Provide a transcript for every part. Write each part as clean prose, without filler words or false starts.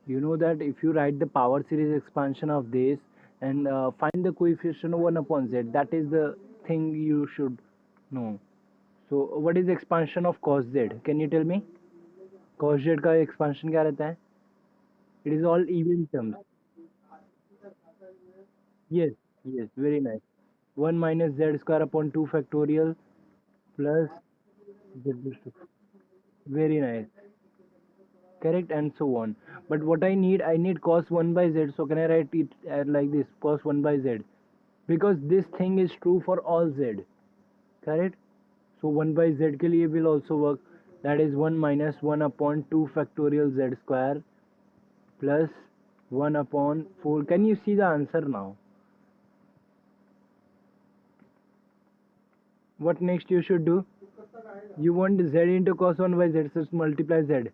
You know that if you write the power series expansion of this and find the coefficient 1 upon z, that is the thing you should know. So what is the expansion of cos z? Can you tell me? Cos z का expansion क्या रहता है? It is all even terms. Yes, yes, very nice. 1 minus z square upon 2 factorial plus z raised to. Very nice. Correct, and so on. But what I need cos 1 by z. So can I write it like this, cos 1 by z? Because this thing is true for all z. Correct. So 1 by z के लिए will also work. That is 1 minus 1 upon 2 factorial z square plus 1 upon 4. Can you see the answer now? What next you should do? You want z into cos 1 by z, so multiply z.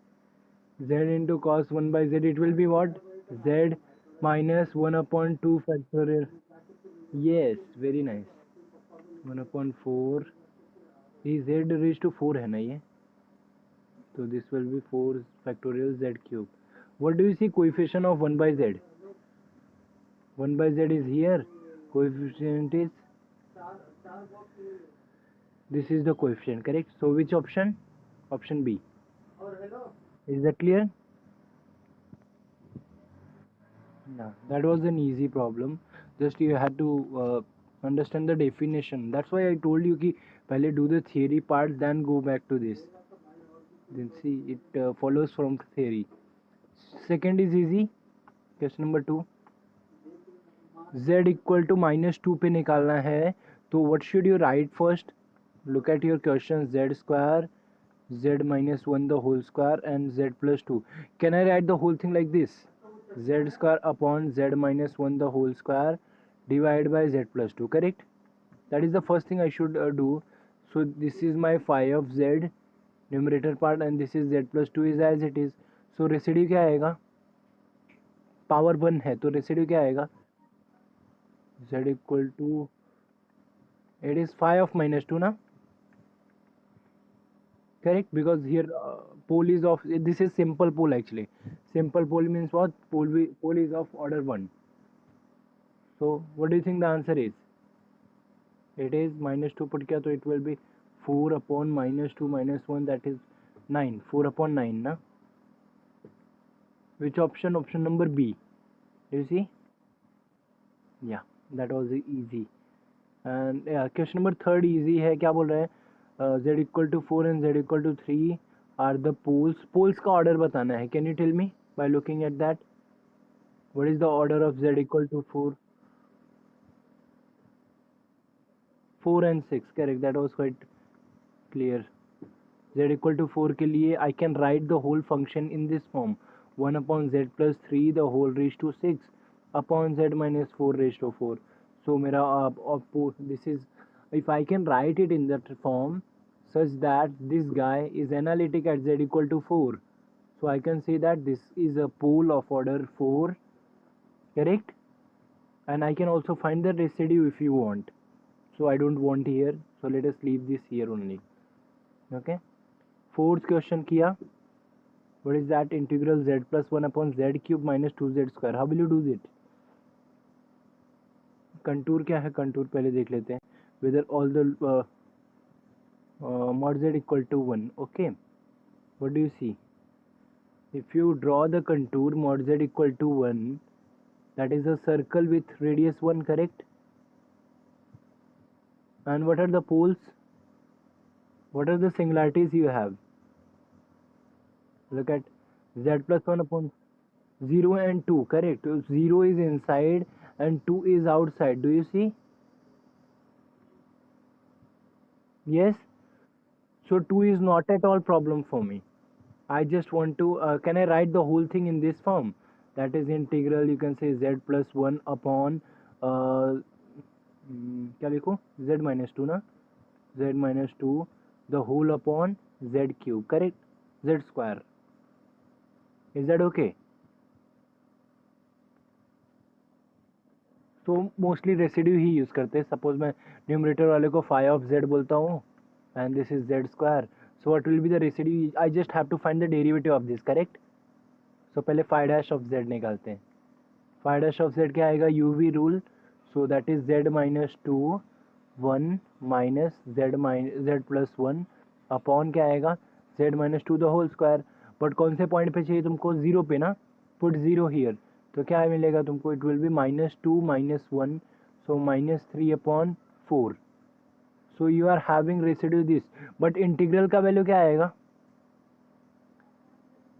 Z into cos 1 by z, it will be what? Z minus 1 upon 2 factorial. Yes, very nice. 1 upon 4. ये z raised to 4 है ना ये? So this will be 4 factorial z cube. What do you see coefficient of 1 by z? 1 by z is here. Coefficient is, this is the coefficient, correct? So which option? Option B. Is that clear? Yeah, that was an easy problem. Just you had to understand the definition. That's why I told you कि पहले do the theory part, then go back to this. Then see it follows from theory. Second is easy. Question number 2. Z equal to minus 2 पे निकालना है तो what should you write first? Look at your question. Z square, Z minus 1 the whole square and Z plus 2. Can I write the whole thing like this? Z square upon Z minus 1 the whole square divided by Z plus 2, correct? That is the first thing I should do. So this is my phi of Z numerator part and this is Z plus 2 is as it is. So residue क्या आएगा? Power 1 है तो residue क्या आएगा? Z equal to, it is phi of minus 2 ना? Correct, because here pole is of, this is simple pole actually. Simple pole means what? Pole is of order 1. So what do you think the answer is? It is minus 2 put किया तो it will be 4 upon minus 2 minus 1, that is 9. 4 upon 9 ना? Which option? Option number B. You see? Yeah, that was easy. And question number 3 easy है. क्या बोल रहे हैं? Z equal to 4 and Z equal to 3 are the poles. Poles का order बताना है. Can you tell me by looking at that? What is the order of Z equal to 4? 4 and 6. Correct. That was quite clear. Z equal to 4 के लिए I can write the whole function in this form. 1 upon Z plus 3 the whole raised to 6 upon Z minus 4 raised to 4. So मेरा this is, if I can write it in that form such that this guy is analytic at Z equal to 4. So I can say that this is a pole of order 4, correct? And I can also find the residue if you want. So I don't want here. So let us leave this here only. Okay. Fourth question किया. What is that? Integral z plus 1 upon z cube minus 2z square. How will you do it? Contour क्या है? Contour पहले देख लेते हैं. Whether all the mod z equal to 1. Okay. What do you see? If you draw the contour mod z equal to 1, that is a circle with radius 1, correct? And what are the poles? What are the singularities you have? Look at z plus 1 upon 0 and 2, correct? 0 is inside and 2 is outside. Do you see? Yes. So 2 is not at all problem for me. I just want to, can I write the whole thing in this form? That is integral, you can say z plus 1 upon, क्या लिखो? Z minus 2 ना? Z minus 2 the whole upon z cube, correct? Z square. Is that okay? तो mostly residue ही use करते हैं. Suppose मैं numerator वाले को phi of z बोलता हूँ and this is z square. So what will be the residue? I just have to find the derivative of this, correct? सो पहले five dash of Z निकालते हैं. फाइव डैश ऑफ जेड क्या आएगा, UV rule. So that is z minus two 1 minus z plus 1 upon क्या आएगा, z minus two the whole square. But कौन से point पे चाहिए तुमको, जीरो पे ना. Put zero here. तो क्या मिलेगा तुमको, it will be minus two minus one, so minus three upon four. So you are having residue this. But integral का वैल्यू क्या आएगा,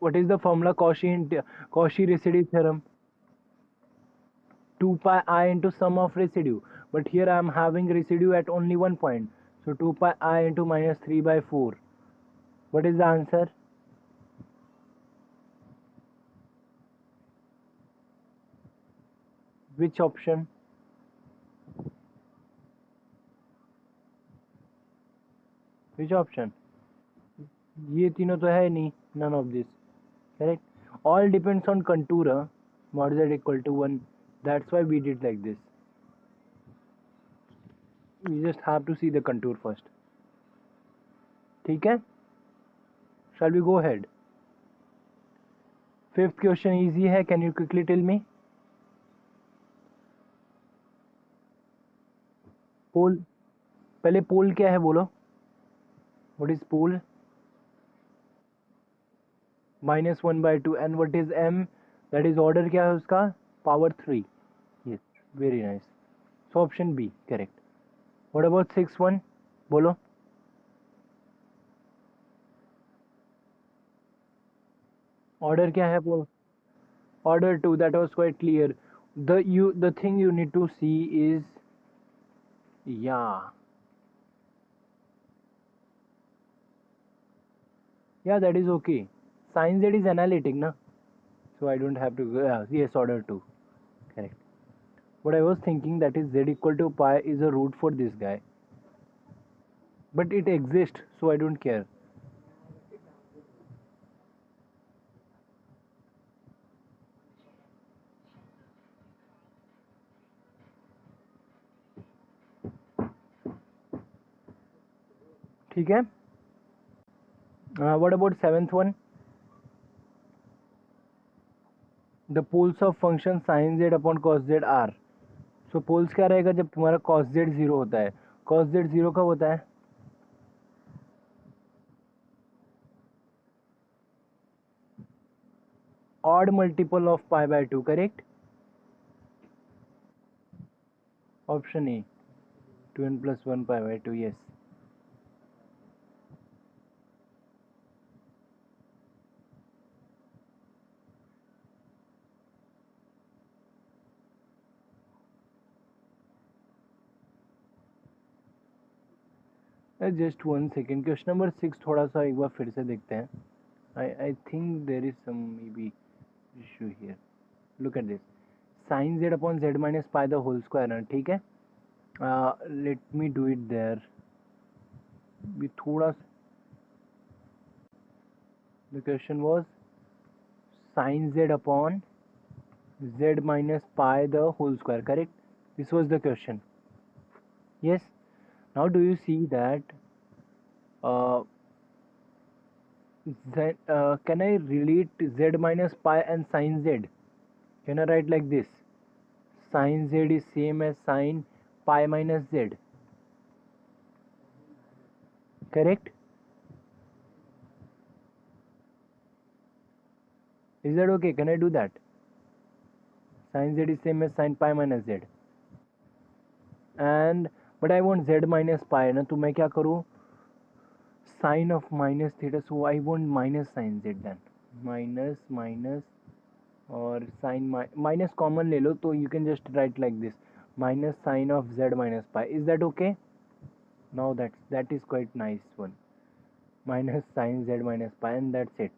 what is the formula, Cauchy residue theorem, 2 pi I into sum of residue. But here I am having residue at only one point. So 2 pi I into minus 3 by 4. What is the answer? Which option? Which option? ये तीनों तो है नहीं. None of this. Correct? All depends on contour. Mod z equal to 1. That's why we did like this. We just have to see the contour first. ठीक है? Shall we go ahead? Fifth question easy है. Can you quickly tell me? पोल, पहले पोल क्या है बोलो. What is pole? Minus one by two. And what is m, that is order क्या है उसका, power three. Yes, very nice. So option B correct. What about six one, बोलो. Order क्या है बोलो. Order two, that was quite clear. The thing you need to see is, या that is okay. Sin z is analytic na, so I don't have to go. Yes, order 2 correct. What I was thinking, that is z equal to pi is a root for this guy, but it exists, so I don't care. ठीक है. What about seventh one? The poles of function sin z upon cos z are. So poles क्या रहेगा जब तुम्हारा cos z zero होता है. cos z zero कब होता है, odd multiple of pi by 2, correct? Option A, 2n plus 1 pi by 2, yes. Just one second. Question number 6 थोड़ा सा एक बार फिर से देखते हैं. I think there is some may be issue here. Look at this, sine z upon z minus pi the whole square. ठीक है, let me do it there. भी थोड़ा, the question was sine z upon z minus pi the whole square, correct? This was the question. Yes. Now do you see that uh, can I relate z minus pi and sin z? Can I write like this? Sin z is same as sin pi minus z, correct? Is that okay? Can I do that? Sin z is same as sin pi minus z. And but I want z minus pi ना, तो मैं क्या करूँ, sin of minus theta, so I want minus sin z then. Minus minus और sin minus common ले लो, तो you can just write like this, minus sin of z minus pi. Is that okay? Now that is quite nice one. Minus sin z minus pi, and that's it.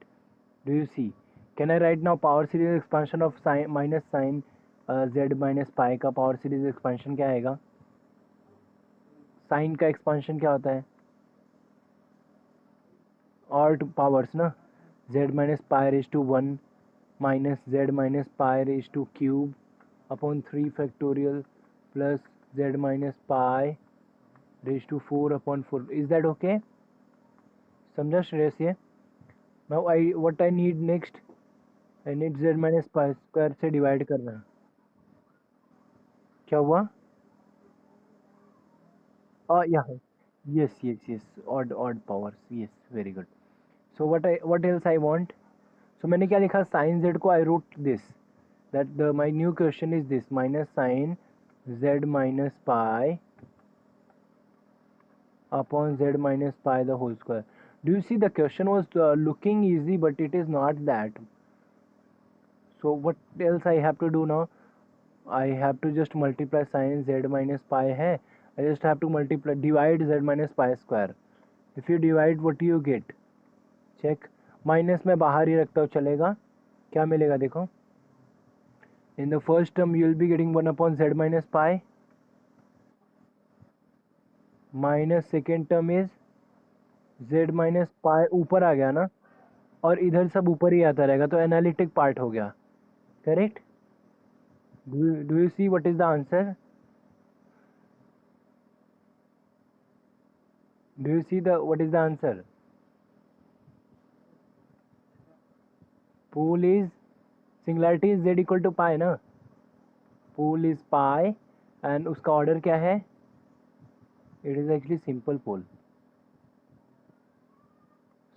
Do you see? Can I write now power series expansion of sin minus sin z minus pi का power series expansion क्या आएगा? Sign का expansion क्या होता है, और powers ना, z minus pi raise to 1 minus z minus pi raise to cube upon 3 factorial plus z minus pi raise to 4 upon 4. Is that okay? समझा श्रेयस ये? Now I what I need next, in it z minus pi square से divide करना है। क्या हुआ? Yeah, yes, odd powers, yes, very good. So what else I want? So मैंने क्या लिखा, sin z को I wrote this, that my new question is this, minus sin z minus pi upon z minus pi the whole square. Do you see the question was looking easy, but it is not that. So what else I have to do now? I have to just multiply sin z minus pi है, I just have to multiply, divide z minus pi square. If you divide, what do you get? Check. Minus में बाहर ही रखता हूँ, चलेगा? क्या मिलेगा देखो? In the first term you will be getting 1 upon z minus pi, minus second term is z minus pi, ऊपर आ गया ना, और इधर सब ऊपर ही आता रहेगा, तो एनालिटिक पार्ट हो गया, correct? Do you see what is the answer? Do you see the what is the answer? Pool is, singularity is z equal to pi ना, pool is pi, and उसका ऑर्डर क्या है? It is actually simple pole.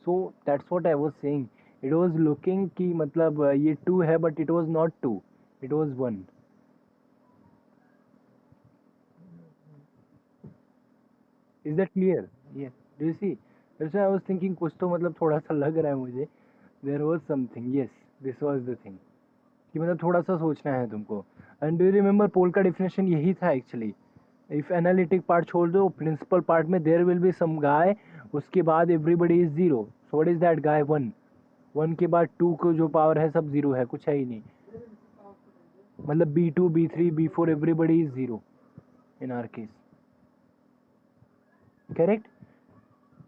So that's what I was saying. It was looking कि मतलब ये 2 है, but it was not 2, it was 1. Is that clear? Yes. Do you see? That's why I was thinking कुछ तो मतलब थोड़ा सा लग रहा है मुझे. There was something. Yes, this was the thing. कि मतलब थोड़ा सा सोचना है तुमको. And do you remember पोल का डेफिनेशन यही था एक्चुअली. इफ एनालिटिक पार्ट छोड़ दो, प्रिंसिपल पार्ट में देयर विल बी सम गाय, उसके बाद everybody is zero. So what is that guy? 1. 1 के बाद 2 को जो पावर है सब जीरो है, कुछ है ही नहीं. मतलब B2 B3 B4 everybody is zero in our case, correct?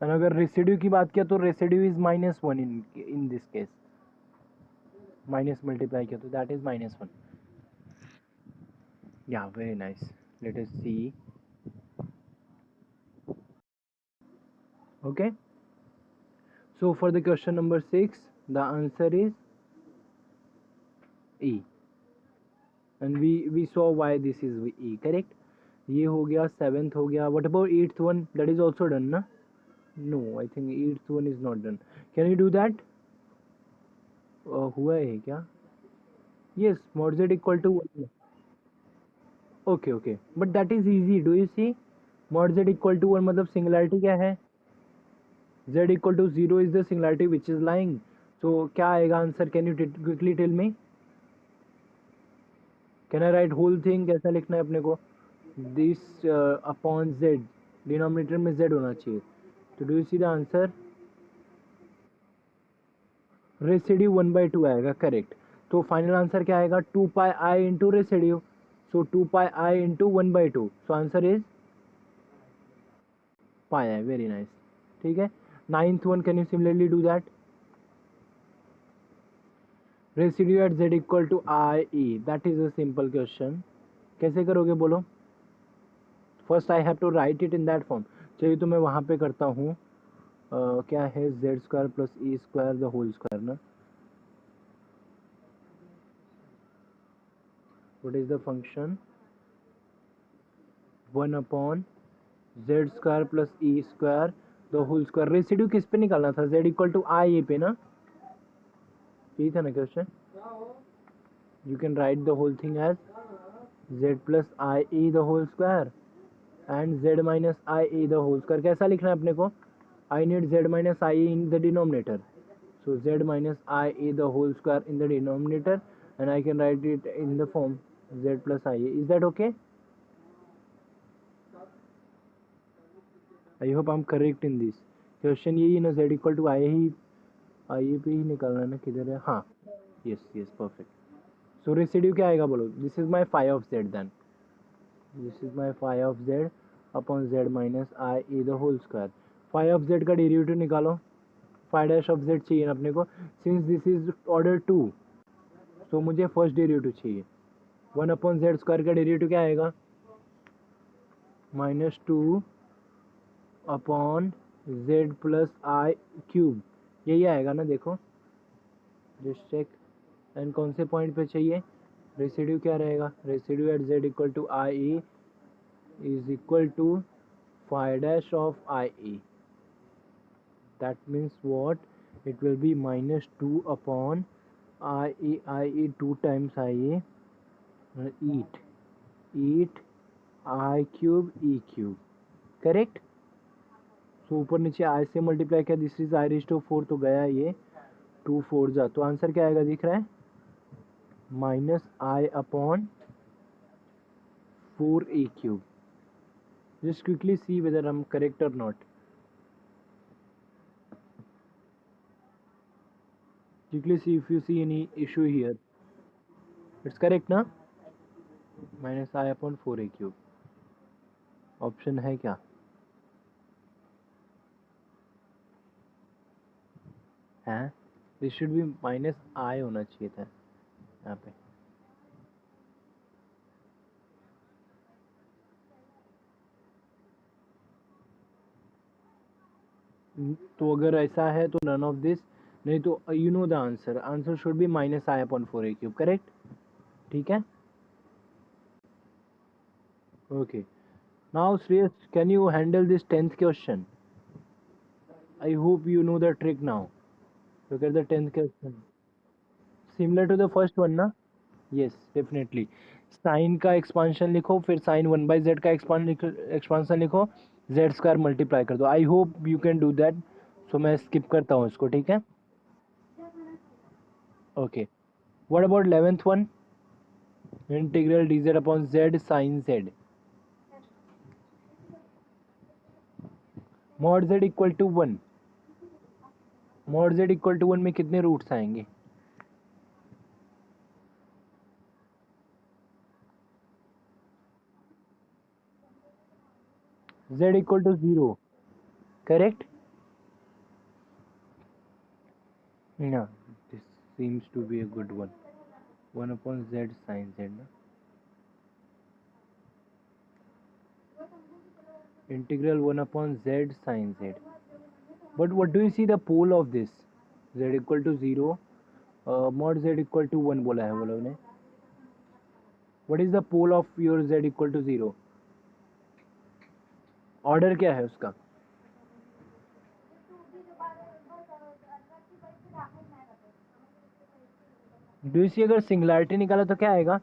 और अगर रेसिड्यू की बात किया तो residue is -1 in this case, minus multiply किया तो दैट इज -1. या very nice. Let us see. Okay, so for the question number 6 the answer is E, and we saw why this is E, correct? ये हो गया, 7th हो गया. What about 8th one? That is also done ना? No, I think 8th one is not done. Can you do that? हुआ है क्या? Yes, mod z equal to 1. Okay, but that is easy. Do you see? mod z equal to 1 मतलब singularity क्या है? z equal to 0 is the singularity which is lying. So क्या आएगा answer? Can you quickly tell me? Can I write whole thing? कैसा लिखना है अपने को? This upon z, डिनोमिनेटर में z होना चाहिए. तो do you see the answer? Residue 1/2 आएगा, करेक्ट. तो फाइनल आंसर क्या आएगा? 2 pi I into residue. So 2 pi I into 1/2. So answer is pi I. Very nice. ठीक है. 9th one, can you similarly do that? Residue at z equal to I E. That is a simple question. कैसे करोगे बोलो? First I have to right it in that form. चलिए तो मैं वहाँ पे करता हूँ. क्या है? Z square plus E square the whole square ना. What is the function? 1 upon Z square plus E square the whole square. Residue किस पे निकालना था? Z equal to I A पे ना. यही था ना question? You can write the whole thing as Z plus I E the whole square and Z minus I E the whole square. कैसा लिखना है अपने को? I need z minus I in the denominator. So z minus I a the whole square in the denominator, and I can write it in the form z plus I a. Is that okay? I hope I'm correct in this. Question यही है ना, z equal to I a पे ही निकालना है ना, किधर है? हाँ, yes, perfect. So रेसिड्यू क्या आएगा बोलो? This is my phi of z then. This is my phi of z upon z minus I a the whole square. phi of z का डेरिवेटिव निकालो. फाइव डैश ऑफ जेड चाहिए ना अपने को. Since this is order 2, तो मुझे first derivative चाहिए. 1 upon Z square का डेरिवेटिव क्या आएगा? -2 अपॉन जेड प्लस आई क्यूब. यही आएगा ना, देखो जस्ट चेक. एंड कौन से पॉइंट पे चाहिए? रेसिड्यू क्या रहेगा? Residue at z equal to I e is equal to phi dash of ie. That means what? It will be minus 2 upon ie 2 times ie eat I cube e cube. करेक्ट? So ऊपर नीचे I से multiply किया, this is I raise to 4 तो गया ये 2 4 जा, तो आंसर क्या आएगा दिख रहा है? Minus I upon 4 e cube. Just quickly see whether I'm correct or not. Quickly see if you see any issue here. It's correct ना? माइनस आई अपॉन 4 ए क्यूब. ऑप्शन है क्या? है? दिस शुड बी माइनस आई होना चाहिए था यहाँ पे. तो अगर ऐसा है तो नन ऑफ दिस, नहीं तो you know the answer. Answer should be minus I upon 4 A cube. Correct? ठीक है. Okay. Now Shreyas, can you handle this 10th question? I hope you know the trick now. Look at the 10th question. Similar to the first one ना? Yes, definitely. Sign का expansion लिखो, फिर sign 1/z का expansion लिखो, z square multiply कर दो. I hope you can do that. So मैं skip करता हूँ इसको. ठीक है. Okay. What about 11th one? Integral dz upon z sine z. Mod z equal to 1. Mod z equal to 1 में कितने रूट्स आएंगे? z equal to 0. Correct? No, this seems to be a good one. 1 upon z sin z. No? Integral 1 upon z sin z. But what do you see the pole of this? Z equal to 0. Mod z equal to 1 बोला है वो लोग ने. What is the pole of your z equal to 0? Order क्या है उसका? Do you see अगर singularity निकाला तो क्या आएगा?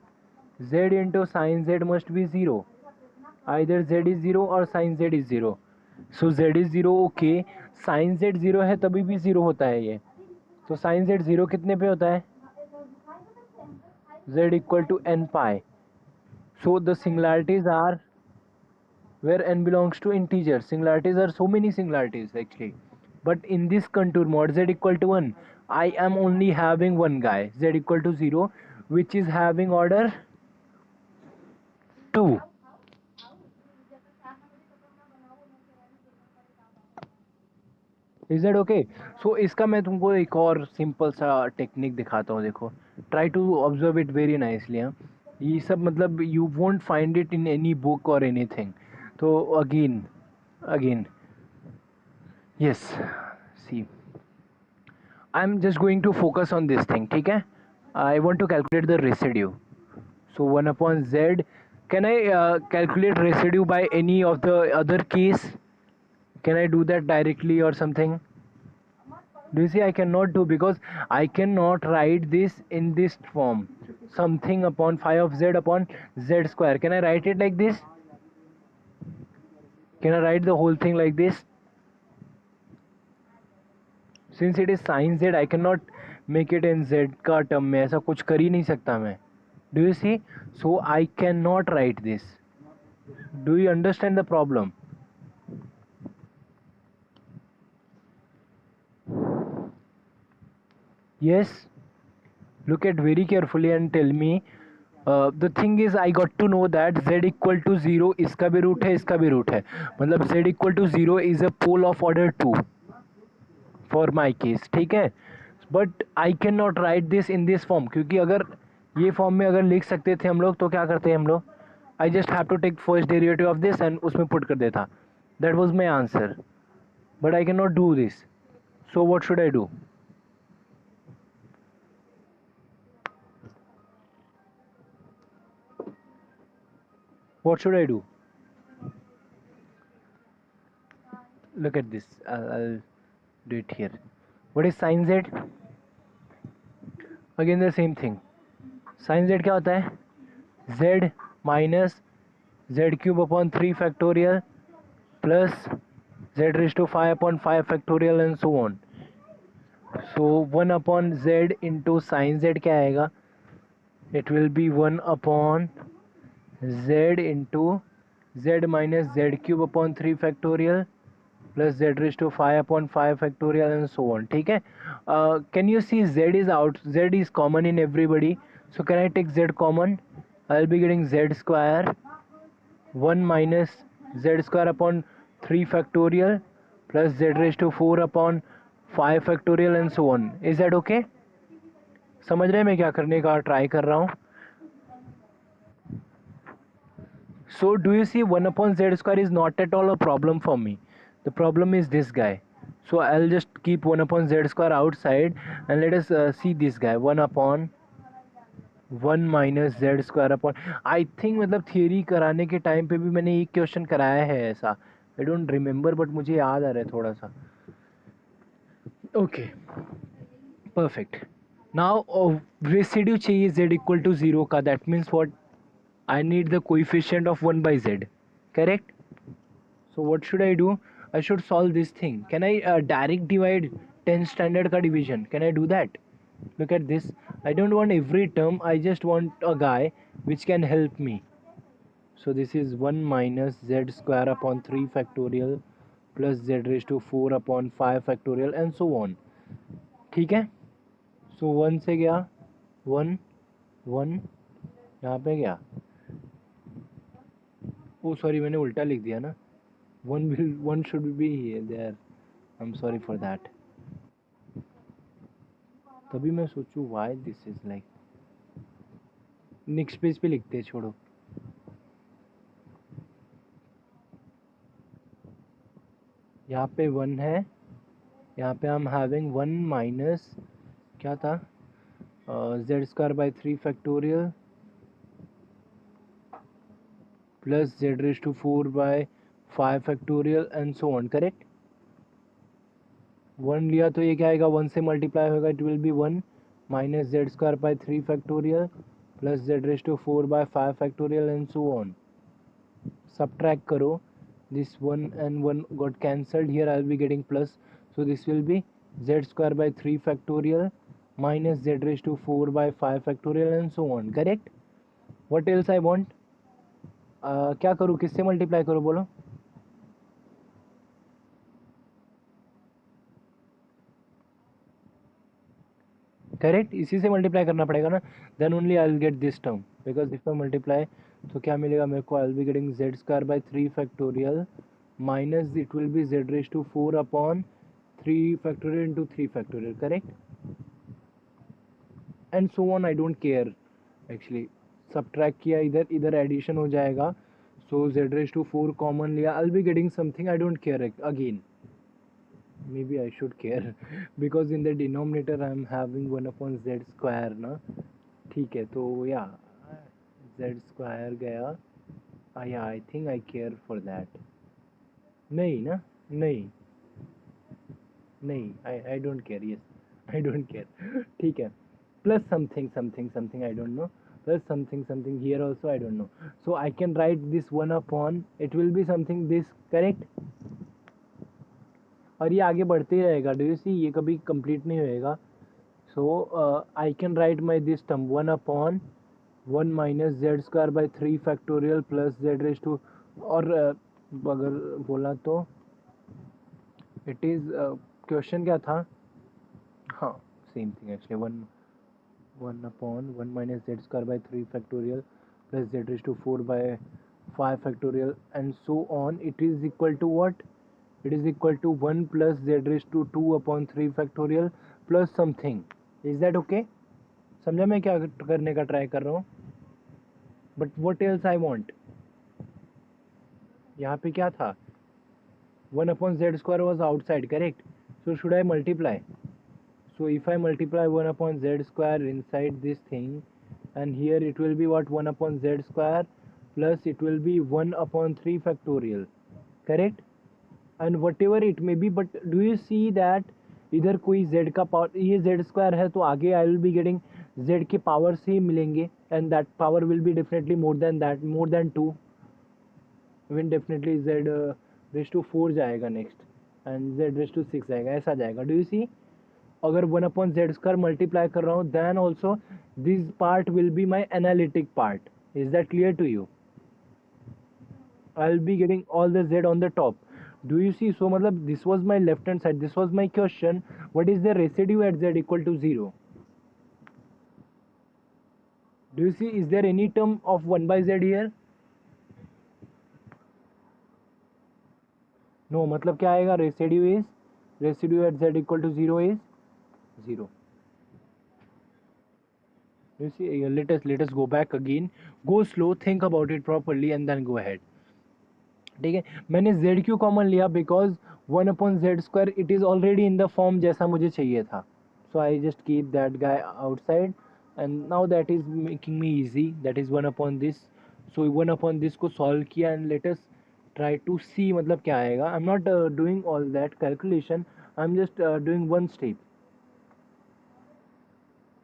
z into sin z must be 0. Either z is 0 or sin z is 0. So z is 0. okay. sin z 0 है तभी भी 0 होता है ये. तो sin z 0 कितने पे होता है? z equal to n pi. So the singularities are where n belongs to integer. Singularities are so many singularities actually. But in this contour mod z equal to 1, I am only having one guy z equal to 0 which is having order 2. Is that okay? So इसका मैं तुमको एक और simple सा technique दिखाता हूँ. देखो, try to observe it very nicely. ये सब मतलब you won't find it in any book और एनीथिंग. तो again yes, see, I am just going to focus on this thing. ठीक है. I want to calculate the residue. So 1 upon z. Can I calculate residue by any of the other case? Can I do that directly or something? Do you see I cannot do, because I cannot write this in this form. Something upon phi of z upon z square. Can I write it like this? Can I write the whole thing like this? Since it is sin z, I cannot make it in z का term में. ऐसा कुछ कर ही नहीं सकता मैं. Do you see? So I cannot write this. Do you understand the problem? Yes. Look at very carefully and tell me. The thing is I got to know that z equal to 0 इसका भी root है, इसका भी root है. मतलब z equal to 0 is a pole of order 2 for my case. ठीक है. But I cannot write this in this form, क्योंकि अगर ये फॉर्म में अगर लिख सकते थे हम लोग तो क्या करते हैं हम लोग? I just have to take first derivative of this and उसमें put कर देता. That was my answer. But I cannot do this. So what should I do? What should I do? Look at this. I'll do it here. What is sin z? Again the same thing. Sin z क्या होता है? Z minus z cube upon 3 factorial plus z raised to 5 upon 5 factorial and so on. So 1 upon z into sin z क्या आएगा? It will be 1 upon z into z minus z cube upon 3 factorial plus z raised to 5 upon 5 factorial and so on. ठीक है. Can you see z is out? Z is common in everybody. So can I take z common? I'll be getting z square 1 minus z square upon 3 factorial plus z raised to 4 upon 5 factorial and so on. Is that okay? समझ रहे हैं मैं क्या करने का try कर रहा हूँ? So do you see 1 upon z square is not at all a problem for me. The problem is this guy. So I'll just keep 1 upon z square outside and let us see this guy 1 upon 1 minus z square upon. I think मतलब theory कराने के time पे भी मैंने एक question कराया है ऐसा. I don't remember but मुझे याद आ रहा है थोड़ा सा. Okay, perfect. Now रेसिड्यू चाहिए z equal to 0 का. That means what? I need the coefficient of 1 by z. Correct? So what should I do? I should solve this thing. Can I direct divide 10 standard ka division? Can I do that? Look at this. I don't want every term. I just want a guy which can help me. So this is 1 minus z square upon 3 factorial plus z raised to 4 upon 5 factorial and so on. ठीक है? So 1 से गया 1 1 यहाँ पे गया. Oh sorry मैंने उल्टा लिख दिया ना. One should be here there. I'm sorry for that. तभी मैं सोचूं why this is like. Next page पे लिखते हैं, छोड़ो. यहाँ पे 1 है, यहाँ पे हम हैविंग 1 माइनस क्या था z square by 3 factorial plus z raise to 4 by 5 factorial and so on. Correct. 1 लिया तो ये क्या आएगा, 1 से मल्टीप्लाई होगा, it will be 1 minus Z square by 3 factorial plus Z raise to 4 by 5 factorial and so on. Subtract karo, this 1 and 1 got cancelled. Here I will be getting plus, so this will be z square by 3 factorial minus z raised to 4 by 5 factorial and so on. Correct. What else I want? क्या करूँ, किससे multiply करूँ बोलो. Correct, इसी से multiply करना पड़ेगा ना. Then only I will get this term, because if I multiply तो क्या मिलेगा मेरे को, I will be getting z square by 3 factorial minus it will be z raise to 4 upon 3 फैक्टोरियल into 3 factorial. Correct. And so on. I don't care actually. Subtract किया, इधर इधर addition हो जाएगा. So z raise to 4 common लिया, I will be getting something. I don't care again. Maybe I should care because in the denominator I am having 1 upon z square ना. ठीक है, तो या z square गया. या I think I care for that. नहीं ना, नहीं नहीं, आई don't care. Yes I don't care. ठीक है. Plus something something something I don't know, plus something something here also I don't know. So I can right this 1 upon, it will be something this. Correct. और ये आगे बढ़ते ही रहेगा. Do you सी, ये कभी complete नहीं होएगा. So I can write my this term 1 upon 1 minus Z square by 3 factorial plus Z raise to, और अगर बोला तो इट इज़ क्वेश्चन क्या था. हाँ, same thing actually. 1 upon 1 minus Z square by 3 factorial plus Z raise to 4 by 5 factorial and so on. It is equal to what, it is equal to 1 plus z raised to 2 upon 3 factorial plus something. Is that okay? समझा मैं क्या करने का try कर रहा हूँ. But what else I want. यहाँ पे क्या था, 1 upon z square was outside. Correct. So should I multiply? So if I multiply 1 upon z square inside this thing, and here it will be what, 1 upon z square plus it will be 1 upon 3 factorial, correct? And whatever it may be, but do you see that इधर कोई z का power, ये z square है तो आगे I will be getting z के power से ही मिलेंगे, and that power will be definitely more than that, more than 2, even definitely z raise to 4 जाएगा next, and z raise to 6 जाएगा, ऐसा जाएगा. Do you see? अगर 1 अपॉन जेड स्क्वायर मल्टीप्लाई कर रहा हूँ, then also this part will be my analytic part. Is that clear to you? I will be getting all the Z on the top. Do you see? So matlab this was my left hand side, this was my question. What is the residue at z equal to 0? Do you see? Is there any term of 1 by z here? No. matlab kya aayega? Residue at z equal to 0 is 0. You see? Let us go back again. Go slow, think about it properly, and then go ahead. ठीक है. मैंने z क्यों common लिया? Because 1 upon Z square it is already in the form जैसा मुझे चाहिए था. So I just keep that guy outside, and now that is making me easy. That is 1 upon this. So 1 upon this को solve किया, and let us try to see मतलब क्या आएगा. I am not doing all that calculation, I am just doing one step.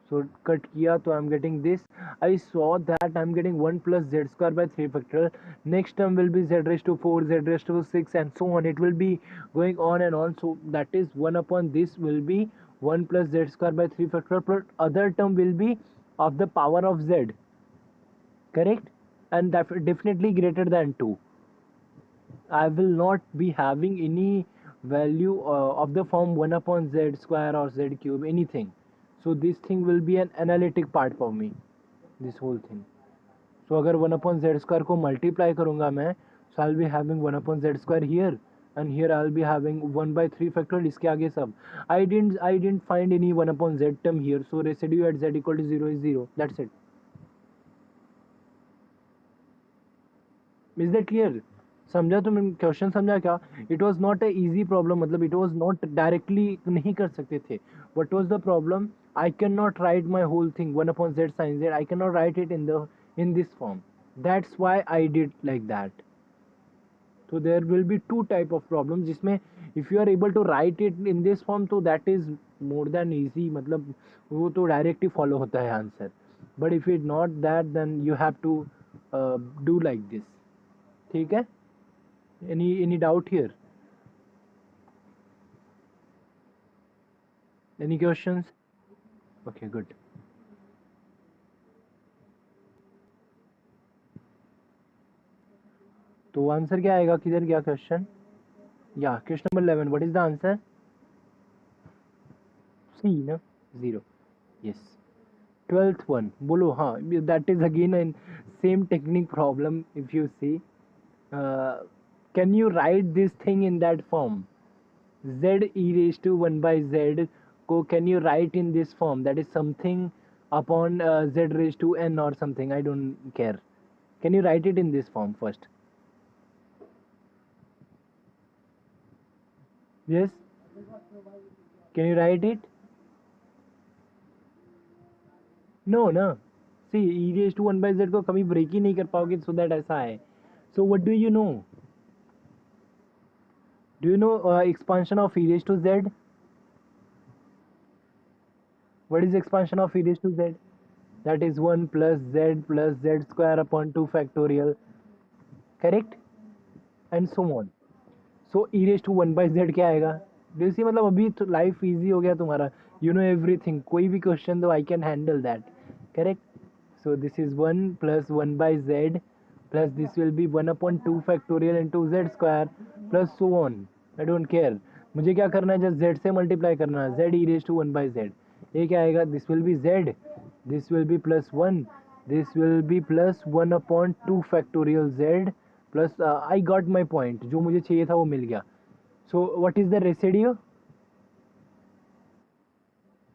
So cut किया तो I am getting this. I saw that I am getting 1 plus z square by 3 factorial. Next term will be z raised to 4, z raised to 6, and so on. It will be going on and on. So that is 1 upon this will be 1 plus z square by 3 factorial. But other term will be of the power of z. Correct? And that definitely greater than 2. I will not be having any value of the form 1 upon z square or z cube, anything. So this thing will be an analytic part for me, this whole thing. So अगर 1 upon z square को multiply करूँगा मैं, so I'll be having 1 upon z square here, and here I'll be having 1 by 3 factorial. इसके आगे सब I didn't find any 1 upon z term here, so residue at z equal to 0 is 0. That's it. Is that clear? समझा तुम question? समझा क्या? It was not a easy problem, मतलब it was not directly नहीं कर सकते थे. What was the problem? I cannot write my whole thing 1 upon z sin z. I cannot write it in this form. That's why I did like that. So there will be two type of problems जिसमें if you are able to write it in this form, so that is more than easy. मतलब वो तो directly follow होता है answer. But if it's not that, then you have to do like this. ठीक है? Any doubt here? Any questions? Okay, good. तो answer क्या आएगा? किधर गया क्वेश्चन? या question number 11. What is the answer? See ना, 0. यस. 12th one बोलो. हाँ, that is again in same technique problem. If you see, can you write this thing in that form? z e raised to 1 by z को can you write in this form? That is something upon z raised to n or something. I don't care. Can you write it in this form first? Yes? Can you write it? No, no. See, e raised to 1 by z को कभी break ही नहीं कर पाओगे, so that ऐसा है. So what do you know? Do you know expansion of e raised to z? What is expansion of e raised to z? That is 1 plus z square upon 2 factorial. Correct? And so on. So e raised to 1 by z क्या आएगा? Do you see? मतलब अभी तो life easy हो गया तुम्हारा. You know everything. कोई भी क्वेश्चन दो, I can handle that. Correct? So this is 1 plus 1 by z plus this will be 1 upon 2 factorial into z square plus so on. I don't care. मुझे क्या करना है? जस्ट z से multiply करना है. z e raised to 1 by z. ये क्या आएगा? This will be z, this will be plus 1, this will be plus 1 upon 2 factorial z plus I got my point. जो मुझे चाहिए था वो मिल गया. So what is the residue?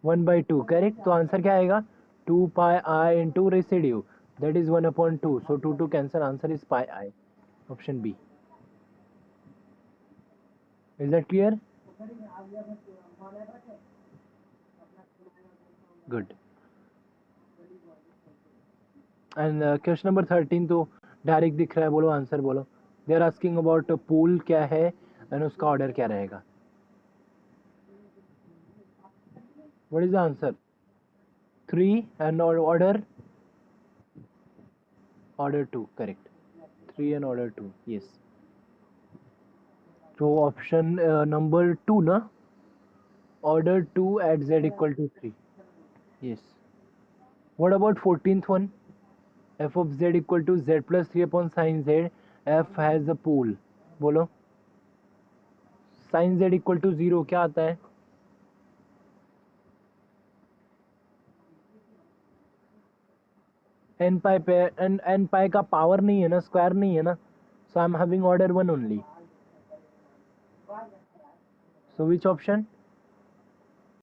1 by 2. Correct. तो आंसर क्या आएगा? 2 pi I into residue, that is 1 upon 2. So 2 cancel. Answer is pi I. Option B. Is that clear? Good. And question number 13 तो डायरेक्ट दिख रहा है, बोलो answer बोलो. They are asking about pool क्या है एंड उसका ऑर्डर क्या रहेगा. What is the answer? 3 and order. Order 2 correct. 3 and order 2 yes. तो ऑप्शन नंबर 2 ना. Order 2 at z equal to 3. Yes. What about 14th one? F of z equal to z plus 3 upon sin z. F has a pool. बोलो. sin z equal to 0 क्या आता है? n pi पे n pi का power नहीं है ना, square नहीं है ना. So I'm having order 1 only. So which option?